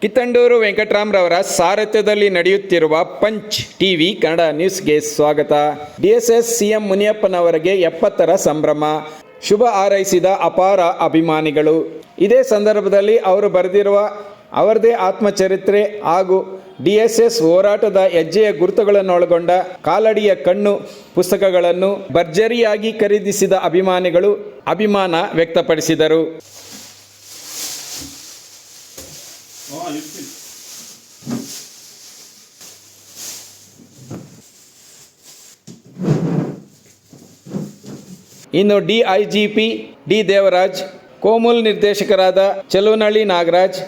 ಕಿತ್ತಂಡೂರು ವೆಂಕಟರಾಮ್ರವರ ಸಾರಥ್ಯದಲ್ಲಿ ನಡೆಯುತ್ತಿರುವ punch TV Kannada ನ್ಯೂಸ್ಗೆ ಸ್ವಾಗತ. ಡಿಎಸ್ಎಸ್ ಸಿಎಂ ಮುನಿಯಪ್ಪನವರಿಗೆ 70ರ ಸಂಭ್ರಮ, ಶುಭ ಹಾರೈಸಿದ ಅಪಾರ ಅಭಿಮಾನಿಗಳು. ಇದೇ ಸಂದರ್ಭದಲ್ಲಿ ಅವರು ಬರೆದಿರುವ ಅವರದೇ ಆತ್ಮಚರಿತ್ರೆ ಹಾಗೂ ಡಿಎಸ್ಎಸ್ ಹೋರಾಟದ ಹೆಜ್ಜೆಯ ಗುರುತುಗಳನ್ನೊಳಗೊಂಡ ಕಾಲಡಿಯ ಕಣ್ಣು ಪುಸ್ತಕಗಳನ್ನು ಭರ್ಜರಿಯಾಗಿ ಖರೀದಿಸಿದ ಅಭಿಮಾನಿಗಳು ಅಭಿಮಾನ ವ್ಯಕ್ತಪಡಿಸಿದರು. ಇನ್ನು ಡಿಐಜಿಪಿ ಡಿ ದೇವರಾಜ್, ಕೋಮುಲ್ ನಿರ್ದೇಶಕರಾದ Chaluvanahalli Nagaraj,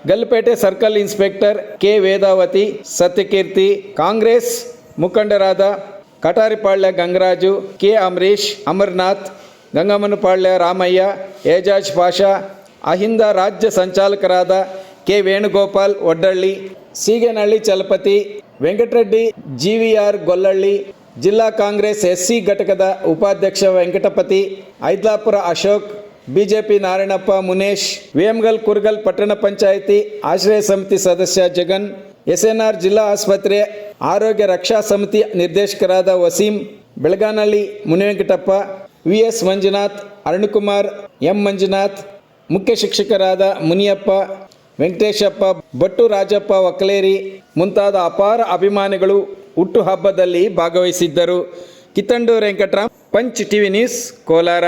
Galpete circle inspector K Vedavathi, Satyakeerthi, Congress ಮುಖಂಡರಾದ ಕಟಾರಿಪಾಳ್ಯ ಗಂಗರಾಜು, ಕೆ ಅಮರೀಶ್, ಅಮರ್ನಾಥ್, ಗಂಗಮ್ಮನಪಾಳ್ಯ ರಾಮಯ್ಯ, ಏಜಾಜ್ ಪಾಷಾ, ಅಹಿಂದ ರಾಜ್ಯ ಸಂಚಾಲಕರಾದ ಕೆ ವೇಣುಗೋಪಾಲ್ ಒಡ್ಡಳ್ಳಿ, ಸೀಗೇನಹಳ್ಳಿ ಚಲಪತಿ, ವೆಂಕಟರೆಡ್ಡಿ, ಜಿವಿಆರ್ ಗೊಲ್ಲಳ್ಳಿ, ಜಿಲ್ಲಾ ಕಾಂಗ್ರೆಸ್ ಎಸ್ಸಿ ಘಟಕದ ಉಪಾಧ್ಯಕ್ಷ ವೆಂಕಟಪತಿ, ಐದ್ಲಾಪುರ ಅಶೋಕ್, ಬಿಜೆಪಿ ನಾರಾಯಣಪ್ಪ, ಮುನೇಶ್, ವೇಮಗಲ್ ಕುರ್ಗಲ್ ಪಟ್ಟಣ ಪಂಚಾಯಿತಿ ಆಶ್ರಯ ಸಮಿತಿ ಸದಸ್ಯ ಜಗನ್, ಎಸ್ಎನ್ಆರ್ ಜಿಲ್ಲಾ ಆಸ್ಪತ್ರೆ ಆರೋಗ್ಯ ರಕ್ಷಾ ಸಮಿತಿ ನಿರ್ದೇಶಕರಾದ ವಸೀಂ, ಬೆಳಗಾನಹಳ್ಳಿ ಮುನಿವೆಂಕಟಪ್ಪ, ವಿಎಸ್ ಮಂಜುನಾಥ್, ಅರುಣಕುಮಾರ್, ಎಂ ಮಂಜುನಾಥ್, ಮುಖ್ಯ ಶಿಕ್ಷಕರಾದ ಮುನಿಯಪ್ಪ, ವೆಂಕಟೇಶಪ್ಪ, ಬಟ್ಟು ರಾಜಪ್ಪ ಒಕ್ಕಲೇರಿ ಮುಂತಾದ ಅಪಾರ ಅಭಿಮಾನಿಗಳು ಹುಟ್ಟುಹಬ್ಬದಲ್ಲಿ ಭಾಗವಹಿಸಿದ್ದರು. Kittandur Venkataram, punch TV news, Kolar.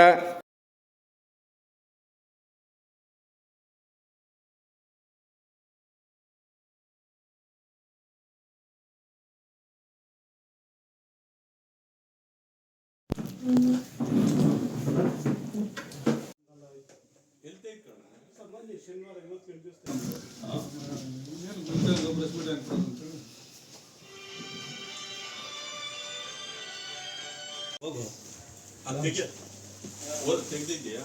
ತೆಗ್ದಿದ್ಯಾ?